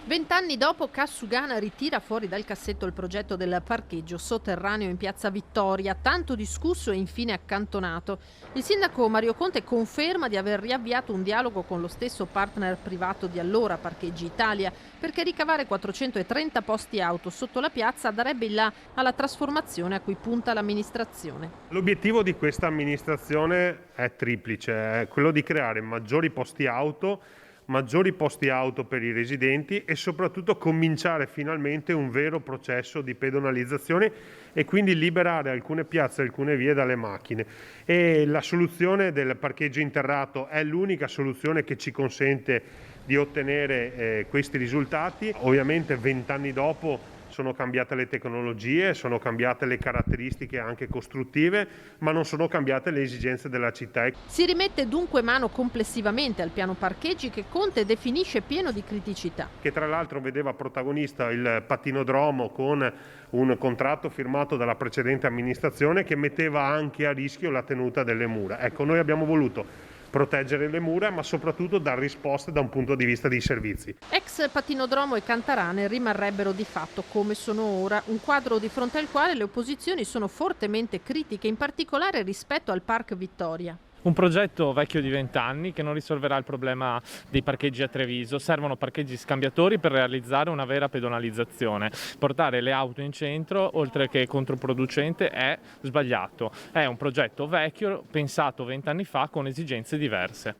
20 anni dopo, Cassugana ritira fuori dal cassetto il progetto del parcheggio sotterraneo in Piazza Vittoria, tanto discusso e infine accantonato. Il sindaco Mario Conte conferma di aver riavviato un dialogo con lo stesso partner privato di allora, Parcheggi Italia, perché ricavare 430 posti auto sotto la piazza darebbe il là alla trasformazione a cui punta l'amministrazione. L'obiettivo di questa amministrazione è triplice, è quello di creare maggiori posti auto per i residenti e soprattutto cominciare finalmente un vero processo di pedonalizzazione e quindi liberare alcune piazze e alcune vie dalle macchine. E la soluzione del parcheggio interrato è l'unica soluzione che ci consente di ottenere questi risultati. Ovviamente 20 anni dopo sono cambiate le tecnologie, sono cambiate le caratteristiche anche costruttive, ma non sono cambiate le esigenze della città. Si rimette dunque mano complessivamente al piano parcheggi che Conte definisce pieno di criticità. Che tra l'altro vedeva protagonista il pattinodromo con un contratto firmato dalla precedente amministrazione che metteva anche a rischio la tenuta delle mura. Ecco, noi abbiamo voluto proteggere le mura, ma soprattutto dar risposte da un punto di vista dei servizi. Ex patinodromo e Cantarane rimarrebbero di fatto come sono ora, un quadro di fronte al quale le opposizioni sono fortemente critiche, in particolare rispetto al Park Vittoria. Un progetto vecchio di 20 anni che non risolverà il problema dei parcheggi a Treviso. Servono parcheggi scambiatori per realizzare una vera pedonalizzazione. Portare le auto in centro, oltre che controproducente, è sbagliato. È un progetto vecchio, pensato 20 anni fa con esigenze diverse.